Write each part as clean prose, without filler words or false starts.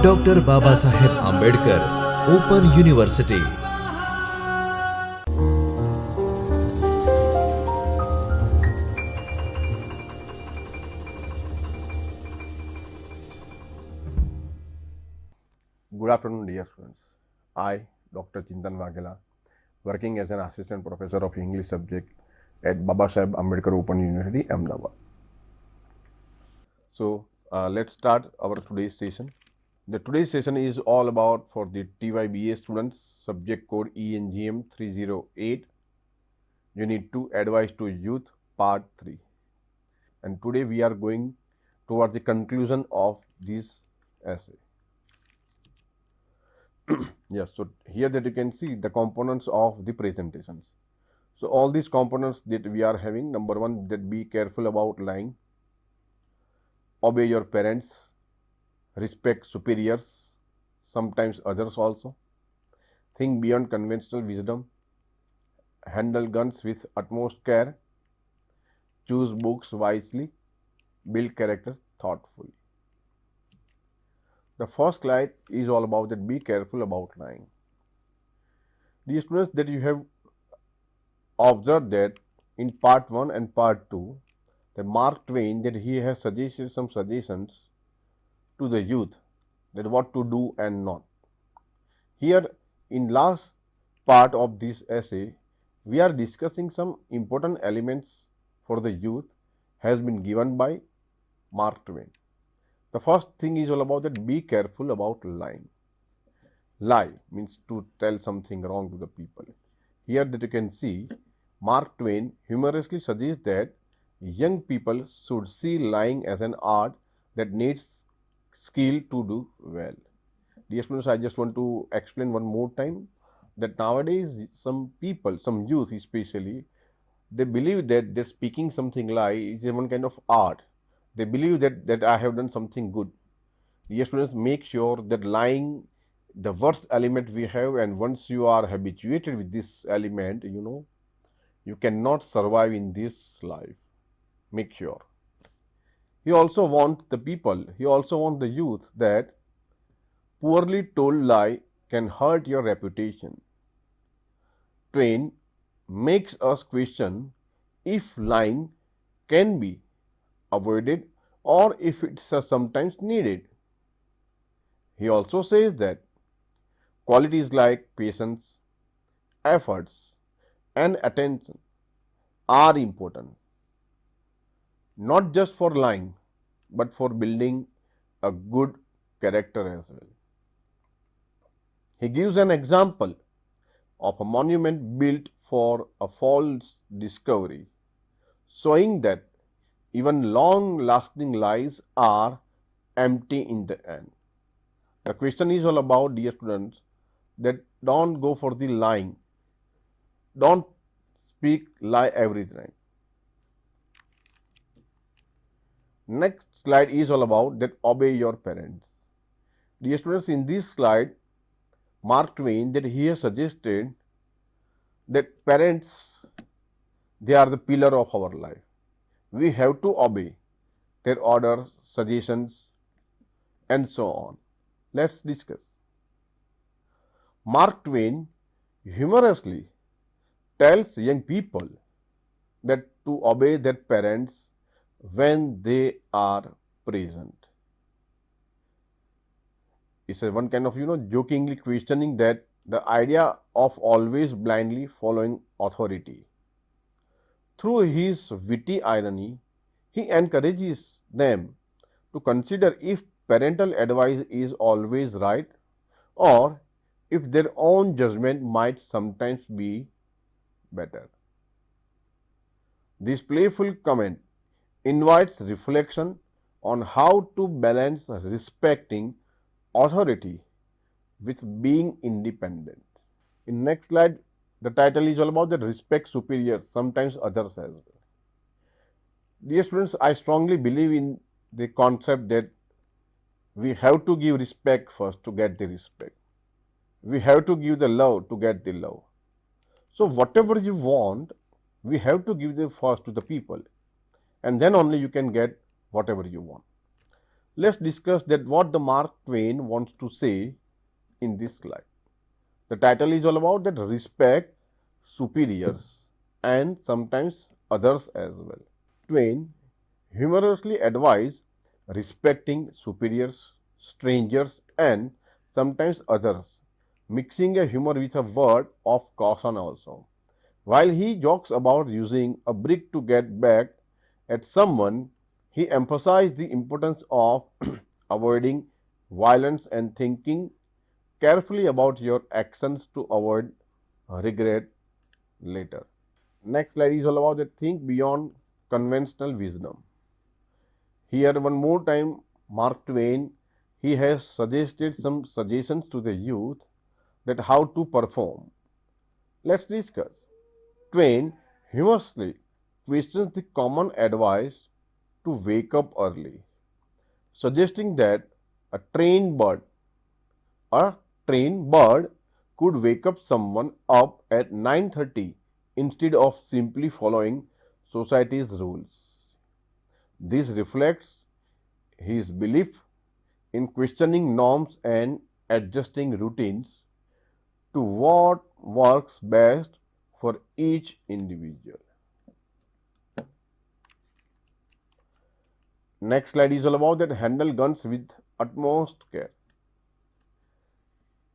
Dr. Babasaheb Ambedkar Open University. Good afternoon, dear students. I, Dr. Chintan Vaghela, working as an assistant professor of English subject at Babasaheb Ambedkar Open University, Ahmedabad. So, let's start our today's session. The today's session is all about for the TYBA students, subject code ENGM 308, Unit 2, Advice to Youth, Part 3. And today we are going towards the conclusion of this essay. Yes, so here that you can see the components of the presentations. So all these components that we are having, number one, that be careful about lying, obey your parents, respect superiors, sometimes others also, think beyond conventional wisdom, handle guns with utmost care, choose books wisely, build character thoughtfully. The first slide is all about that be careful about lying. Dear students, that you have observed that in part 1 and part 2, that Mark Twain, that he has suggested some suggestions to the youth that what to do and not. Here in last part of this essay, we are discussing some important elements for the youth has been given by Mark Twain. The first thing is all about that be careful about lying. Lie means to tell something wrong to the people. Here that you can see Mark Twain humorously suggests that young people should see lying as an art that needs skill to do well. Dear students, I just want to explain one more time that nowadays some people, some youth especially, they believe that they're speaking something lie is one kind of art. They believe that I have done something good. Dear students, make sure that lying, the worst element we have, and once you are habituated with this element, you cannot survive in this life. Make sure. He also wants the people, he also wants the youth that poorly told lie can hurt your reputation. Twain makes us question if lying can be avoided or if it's sometimes needed. He also says that qualities like patience, efforts, and attention are important, not just for lying, but for building a good character as well. He gives an example of a monument built for a false discovery, showing that even long-lasting lies are empty in the end. The question is all about, dear students, that don't go for the lying. Don't speak lie every time. Next slide is all about that obey your parents. Dear students, in this slide, Mark Twain, that he has suggested that parents, they are the pillar of our life. We have to obey their orders, suggestions, and so on. Let's discuss. Mark Twain humorously tells young people that to obey their parents when they are present. It's a one kind of, jokingly questioning that the idea of always blindly following authority. Through his witty irony, he encourages them to consider if parental advice is always right or if their own judgment might sometimes be better. This playful comment invites reflection on how to balance respecting authority with being independent. In next slide, the title is all about that respect superiors, sometimes others as well. Dear students, I strongly believe in the concept that we have to give respect first to get the respect. We have to give the love to get the love. So whatever you want, we have to give the first to the people, and then only you can get whatever you want. Let's discuss that what the Mark Twain wants to say in this slide. The title is all about that respect superiors and sometimes others as well. Twain humorously advised respecting superiors, strangers, and sometimes others, mixing a humor with a word of caution also. While he jokes about using a brick to get back at someone, he emphasized the importance of avoiding violence and thinking carefully about your actions to avoid regret later. Next slide is all about the think beyond conventional wisdom. Here one more time Mark Twain, he has suggested some suggestions to the youth that how to perform. Let's discuss. Twain humorously questions the common advice to wake up early, suggesting that a trained bird a trained bird could wake up someone up at 9:30 instead of simply following society's rules. This reflects his belief in questioning norms and adjusting routines to what works best for each individual. Next slide is all about that handle guns with utmost care.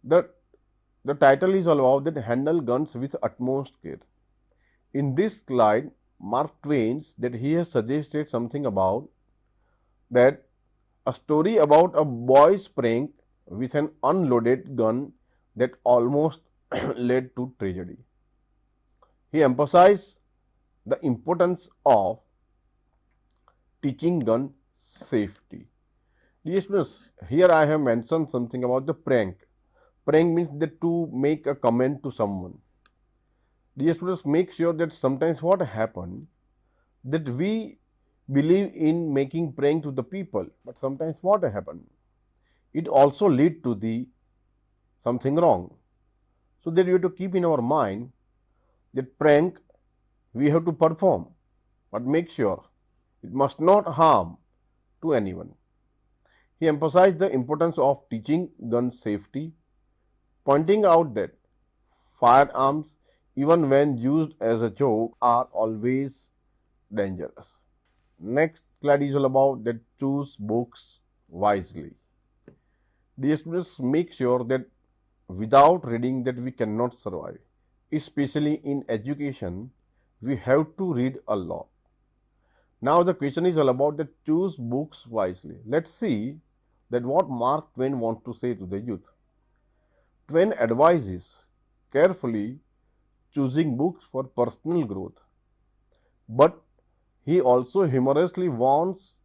The title is all about that handle guns with utmost care. In this slide, Mark Twain's that he has suggested something about that a story about a boy's prank with an unloaded gun that almost led to tragedy. He emphasized the importance of teaching gun safety. Dear students, here I have mentioned something about the prank. Prank means that to make a comment to someone. Dear students, make sure that sometimes what happen that we believe in making prank to the people, but sometimes what happen? It also lead to the something wrong. So that we have to keep in our mind that prank we have to perform, but make sure it must not harm to anyone. He emphasized the importance of teaching gun safety, pointing out that firearms, even when used as a joke, are always dangerous. Next slide is all about that choose books wisely. Dear students, make sure that without reading that we cannot survive. Especially in education, we have to read a lot. Now the question is all about that choose books wisely. Let's see that what Mark Twain wants to say to the youth. Twain advises carefully choosing books for personal growth, but he also humorously warns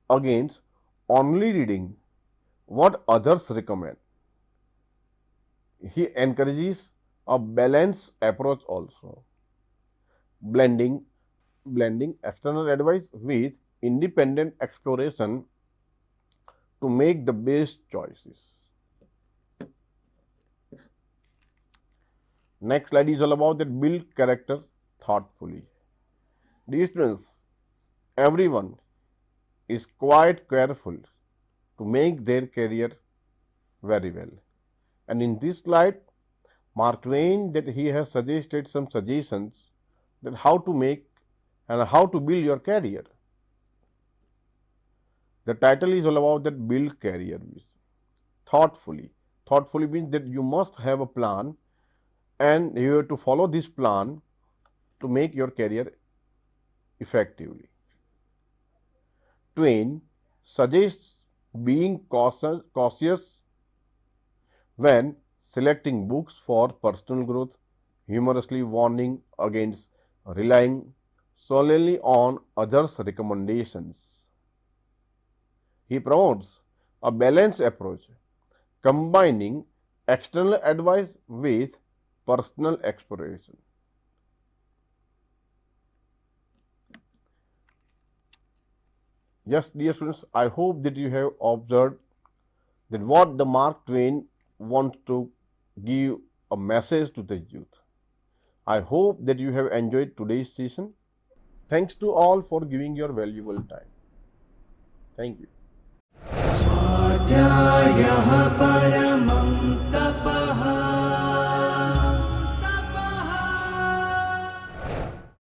against only reading what others recommend. He encourages a balanced approach also, blending external advice with independent exploration to make the best choices. Next slide is all about that build character thoughtfully. Dear students, everyone is quite careful to make their career very well. And in this slide, Mark Twain that he has suggested some suggestions that how to make and how to build your career. The title is all about that build career thoughtfully. Thoughtfully means that you must have a plan and you have to follow this plan to make your career effectively. Twain suggests being cautious when selecting books for personal growth, humorously warning against relying solely on others' recommendations. He promotes a balanced approach, combining external advice with personal exploration. Yes, dear students, I hope that you have observed that what the Mark Twain wants to give a message to the youth. I hope that you have enjoyed today's session. Thanks to all for giving your valuable time. Thank you. स्वाध्यायः परमः